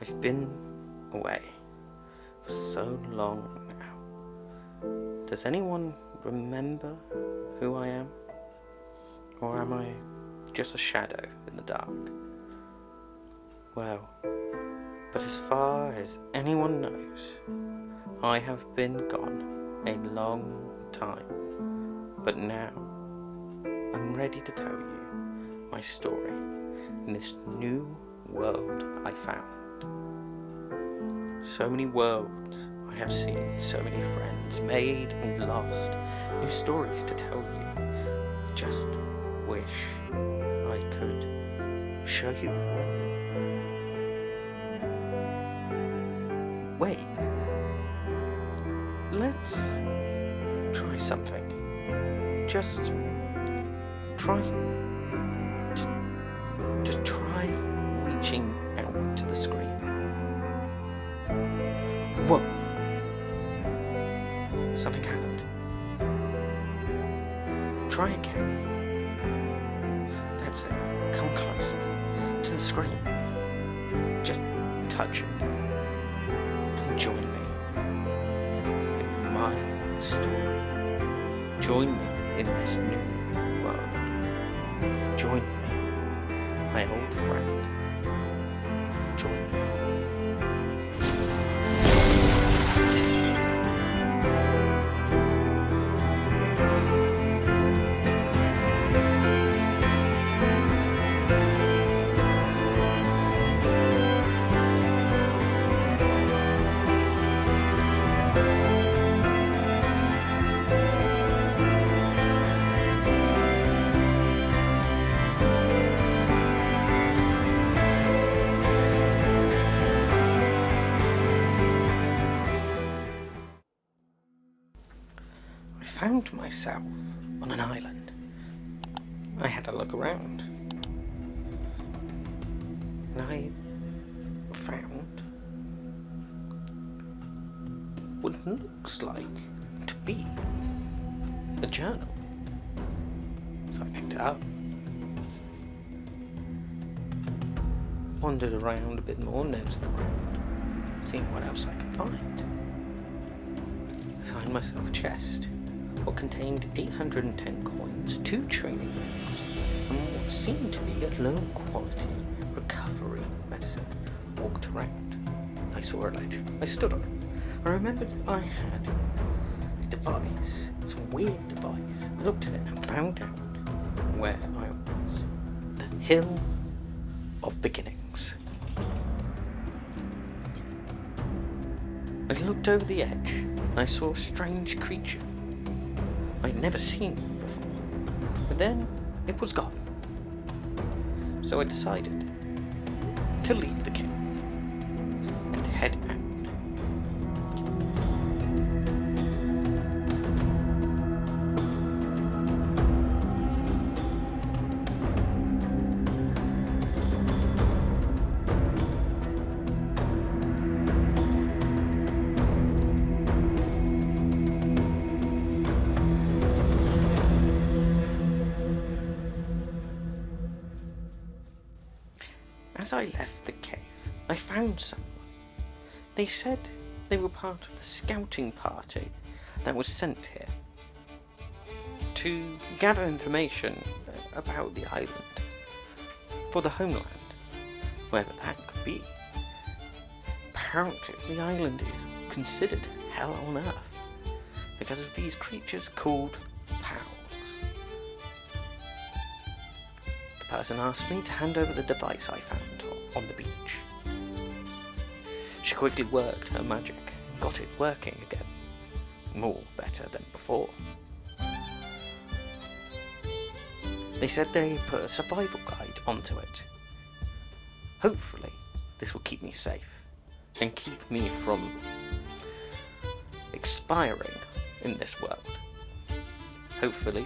I've been away for so long now. Does anyone remember who I am? Or am I just a shadow in the dark? Well, but as far as anyone knows, I have been gone a long time. But now, I'm ready to tell you my story in this new world I found. So many worlds I have seen, so many friends made and lost, new stories to tell you. Just wish I could show you all. Wait, let's try something. Just try reaching out to the screen. Whoa! Something happened. Try again. That's it. Come closer to the screen. Just touch it. And join me in my story. Join me in this new world. Join me, my old friend. Join me. I found myself on an island. I had a look around, and I found what looks like to be a journal. So I picked it up, wandered around a bit more, nosed around, seeing what else I could find. I find myself a chest, what contained 810 coins, 2 training manuals, and what seemed to be a low-quality recovery medicine. I walked around. I saw a ledge. I stood on it. I remembered I had a device, some weird device. I looked at it and found out where I was. The Hill of Beginnings. I looked over the edge and I saw a strange creature I'd never seen before, but then it was gone. So I decided to leave the cave and head out. As I left the cave, I found someone. They said they were part of the scouting party that was sent here to gather information about the island for the homeland, wherever that could be. Apparently, the island is considered hell on earth because of these creatures called pals. The person asked me to hand over the device I found on the beach. She quickly worked her magic and got it working again, more better than before. They said they put a survival guide onto it. Hopefully, this will keep me safe and keep me from expiring in this world. Hopefully,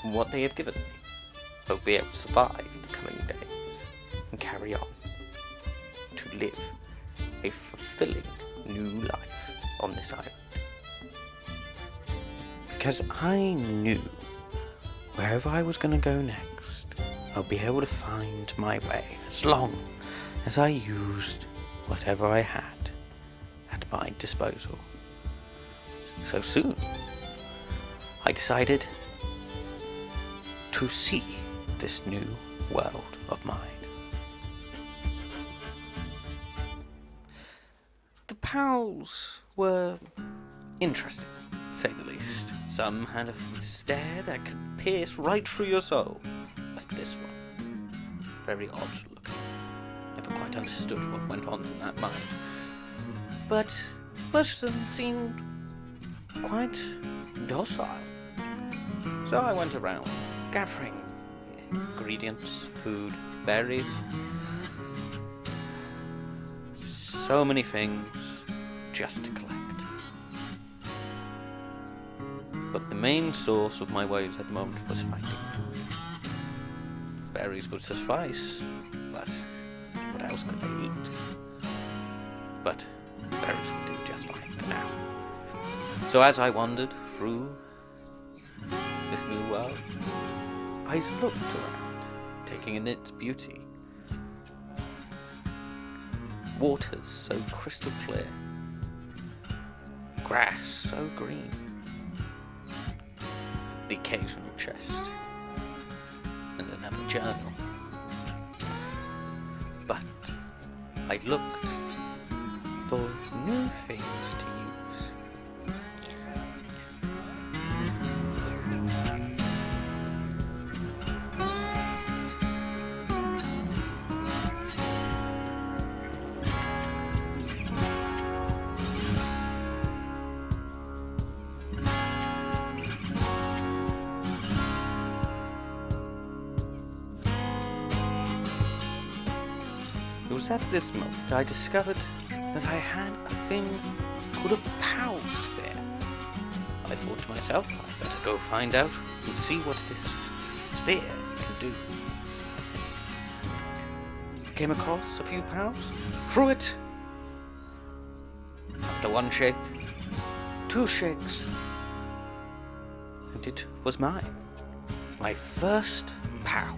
from what they have given me, I'll be able to survive the coming days and carry on to live a fulfilling new life on this island. Because I knew wherever I was going to go next, I'll be able to find my way as long as I used whatever I had at my disposal. So soon, I decided to see this new world of mine. The pals were interesting, to say the least. Some had a stare that could pierce right through your soul, like this one. Very odd looking. Never quite understood what went on in that mind. But most of them seemed quite docile. So I went around gathering ingredients, food, berries, so many things just to collect. But the main source of my woes at the moment was finding food. Berries would suffice, but what else could they eat? But berries would do just fine for now. So as I wandered through this new world, I looked around, taking in its beauty. Waters so crystal clear, grass so green, the occasional chest, and another journal. But I looked for new things to use. It was at this moment I discovered that I had a thing called a Palsphere. I thought to myself, I'd better go find out and see what this sphere can do. Came across a few pals, threw it. After one shake, two shakes, and it was mine. My first pal.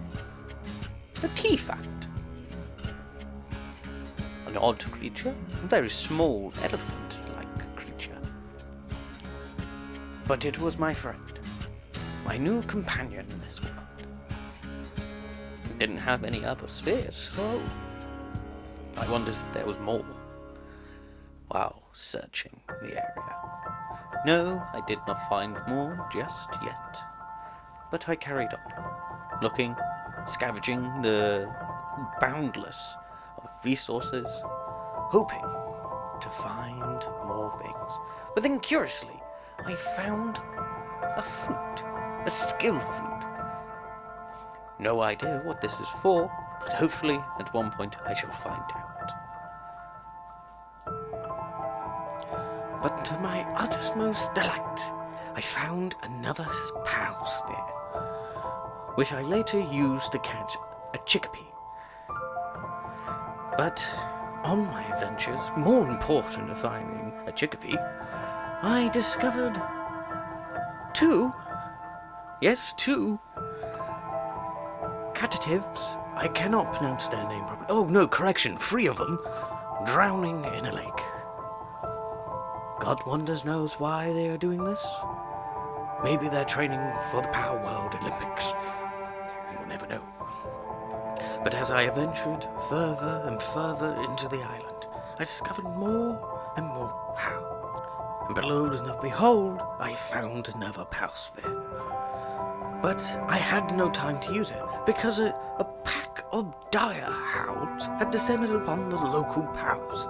A T-Fact. An odd creature, a very small elephant-like creature. But it was my friend, my new companion in this world. It didn't have any other spheres, so I wondered if there was more while searching the area. No, I did not find more just yet, but I carried on, looking, scavenging the boundless of resources, hoping to find more things. But then curiously, I found a fruit, a skill fruit. No idea what this is for, but hopefully at one point I shall find out. But to my utmost delight, I found another Palsphere, which I later used to catch a chickpea. But on my adventures, more important than finding a chickpea, I discovered two catatives. I cannot pronounce their name properly. Oh no, correction, 3 of them drowning in a lake. God wonders knows why they are doing this. Maybe they're training for the Palworld Olympics. You will never know. But as I ventured further and further into the island, I discovered more and more Pal. And behold, I found another Palsphere. But I had no time to use it, because a pack of dire howls had descended upon the local Pals.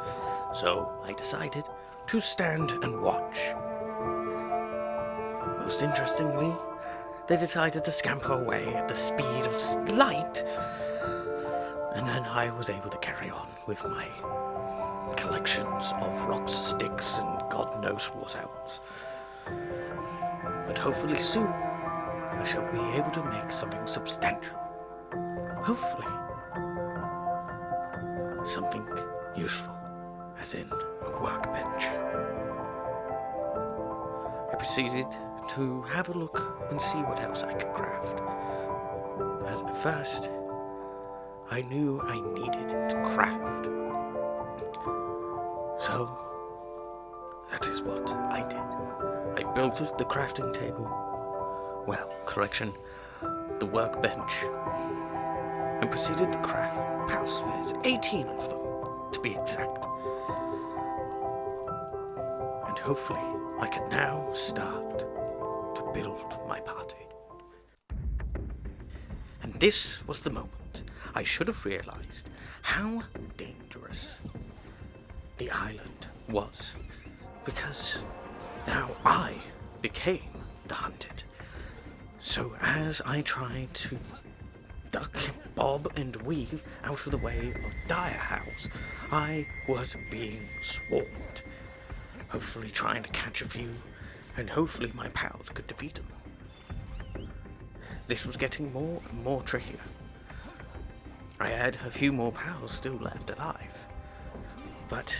So I decided to stand and watch. Most interestingly, they decided to scamper away at the speed of light, and then I was able to carry on with my collections of rocks, sticks, and God knows what else. But hopefully soon, I shall be able to make something substantial. Hopefully. Something useful, as in a workbench. I proceeded to have a look and see what else I could craft. But first, I knew I needed to craft. So, that is what I did. I built the crafting table. Well, correction, the workbench. And proceeded to craft power spheres, 18 of them, to be exact. And hopefully, I can now start to build my party. And this was the moment I should have realized how dangerous the island was, because now I became the hunted. So as I tried to duck, bob and weave out of the way of dire house, I was being swarmed, hopefully trying to catch a few, and hopefully my pals could defeat them. This was getting more and more trickier. I had a few more pals still left alive, but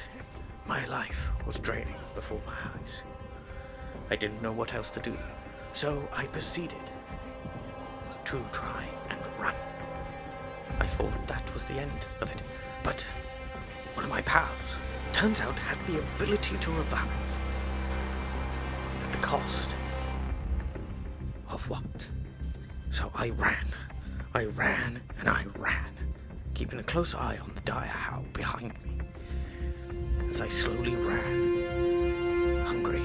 my life was draining before my eyes. I didn't know what else to do, so I proceeded to try and run. I thought that was the end of it, but one of my pals turns out had the ability to revive. At the cost of what? So I ran, and I ran, keeping a close eye on the dire howl behind me. As I slowly ran, hungry,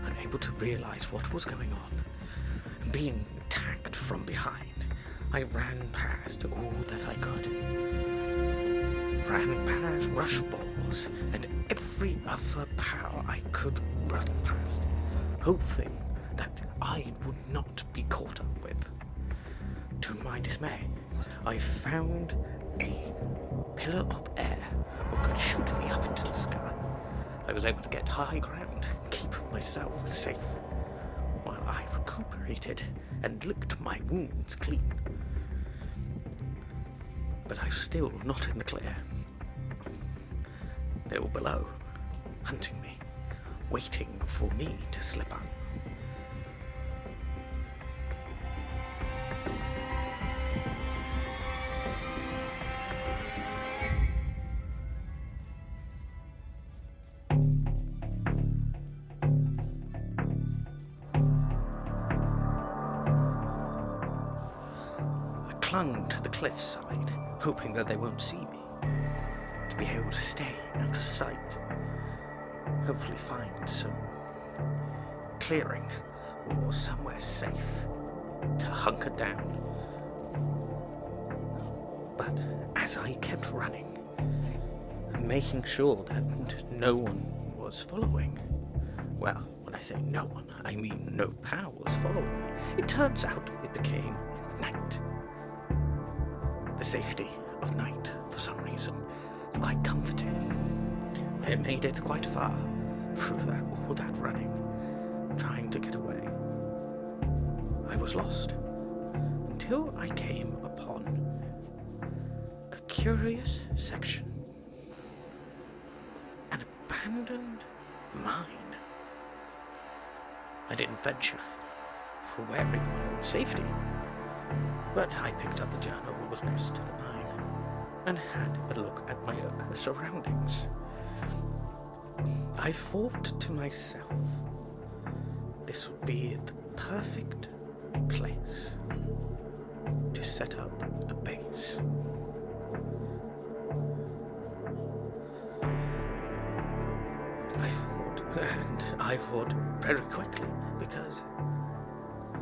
unable to realize what was going on, and being attacked from behind, I ran past all that I could. Ran past rush balls and every other power I could run past, hoping that I would not be caught up with. To my dismay, I found a pillar of air that could shoot me up into the sky. I was able to get high ground and keep myself safe, while I recuperated and licked my wounds clean. But I was still not in the clear. They were below, hunting me, waiting for me to slip up. I clung to the cliffside, hoping that they won't see me, to be able to stay out of sight, hopefully find some clearing or somewhere safe to hunker down. But as I kept running and making sure that no one was following, well, when I say no one, I mean no power was following me, it turns out it became night. The safety of night, for some reason, is quite comforting. I had made it quite far through all that running, trying to get away. I was lost until I came upon a curious section. An abandoned mine. I didn't venture for wearing my own safety, but I picked up the journal that was next to the mine and had a look at my surroundings. I thought to myself, this would be the perfect place to set up a base. I thought very quickly, because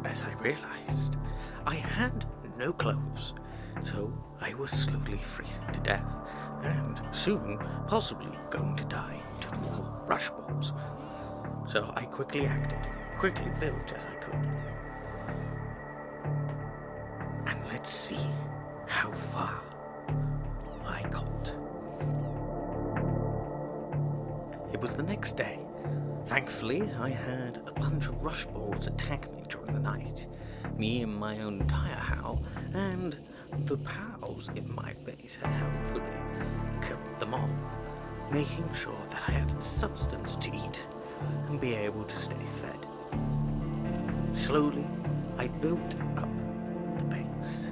as I realized, I had no clothes, so I was slowly freezing to death, and soon possibly going to die to more rush balls. So I quickly acted, quickly built as I could. And let's see how far I got. It was the next day. Thankfully, I had a bunch of rush balls attack me during the night. Me and my own dire howl, and the pals in my base had helpfully killed them all, making sure that I had substance to eat and be able to stay fed. Slowly, I built up the base.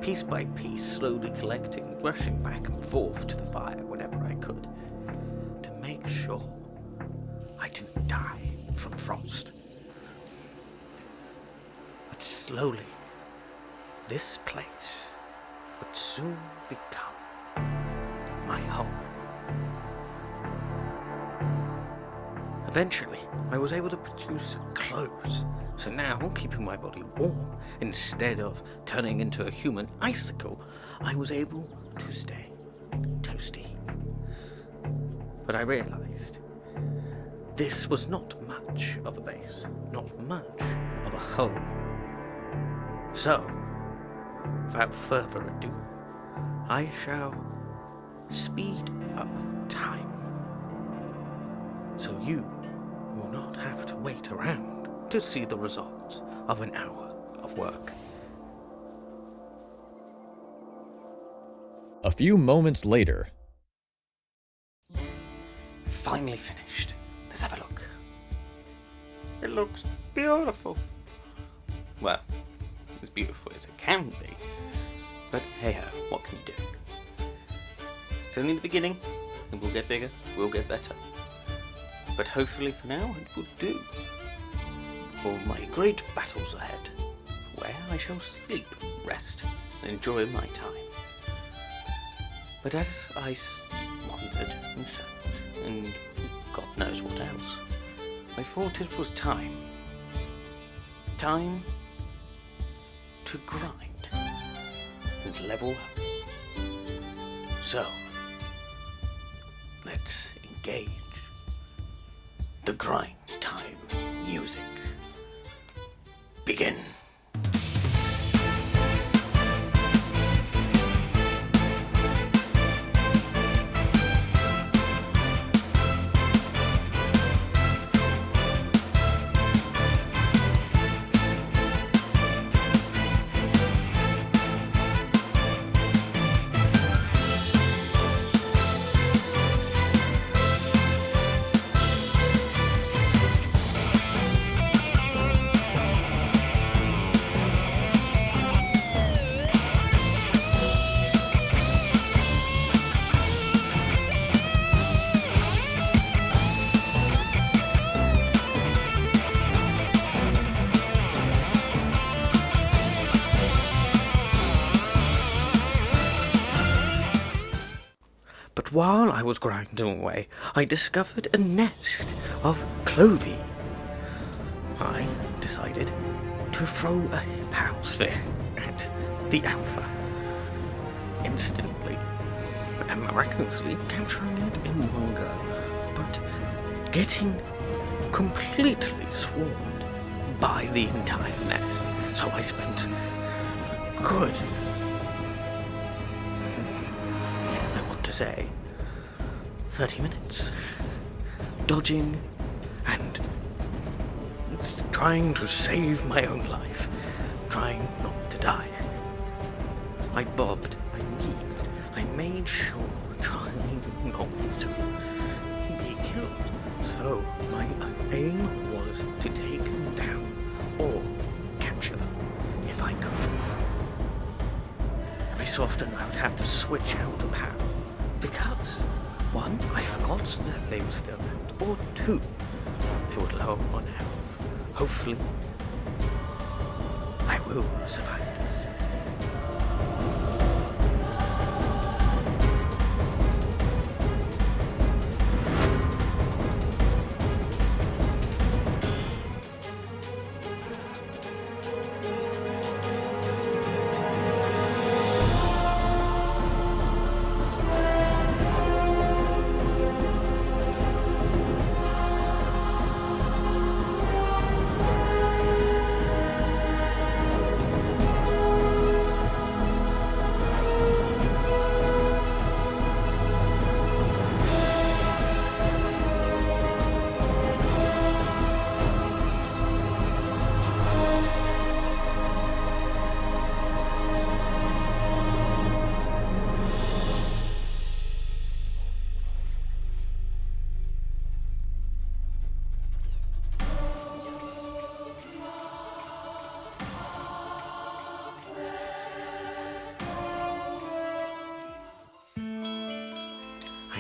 Piece by piece, slowly collecting, rushing back and forth to the fire whenever I could, to make sure I didn't die from frost. But slowly, this place would soon become my home. Eventually, I was able to produce clothes, so now, keeping my body warm, instead of turning into a human icicle, I was able to stay toasty. But I realized this was not much of a base, not much of a home. So, without further ado, I shall speed up time, so you will not have to wait around to see the results of an hour of work. A few moments later. Finally finished. Let's have a look. It looks beautiful. Well, as beautiful as it can be. But hey ho, what can you do? It's only the beginning, and we'll get bigger, we'll get better. But hopefully for now it will do. For my great battles ahead, where I shall sleep, rest, and enjoy my time. But as I wandered and sat, and God knows what else, I thought it was time. Time to grind and level up. So, let's engage the grind time music. Begin. But while I was grinding away, I discovered a nest of clovey. I decided to throw a power sphere at the alpha. Instantly and miraculously capturing it in one go, but getting completely swarmed by the entire nest. So I spent good, say, 30 minutes dodging and trying to save my own life, trying not to die. I bobbed, I weaved, I made sure, trying not to be killed. So my aim was to take them down or capture them if I could. Every so often I would have to switch out a power. Because, one, I forgot that they were still out, or two, they would low on health. Hopefully, I will survive this.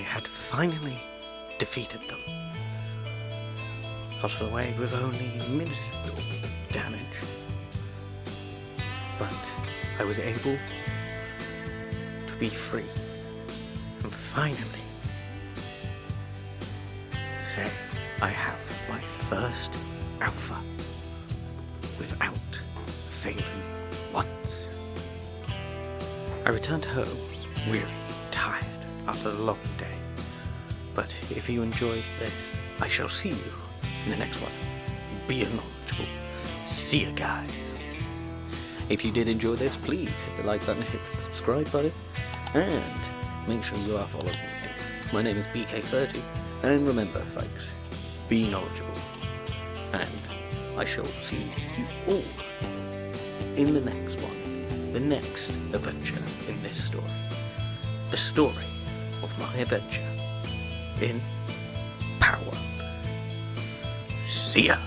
had finally defeated them. Got away with only minuscule damage, but I was able to be free and finally say I have my first alpha without failing once. I returned home weary, tired after a long day, but if you enjoyed this, I shall see you in the next one. Be knowledgeable. See you guys. If you did enjoy this, please hit the like button, hit the subscribe button, and make sure you are following me. My name is BK30, and remember folks, be knowledgeable, and I shall see you all in the next one, the next adventure in this story, the story of my adventure in Palworld. See ya!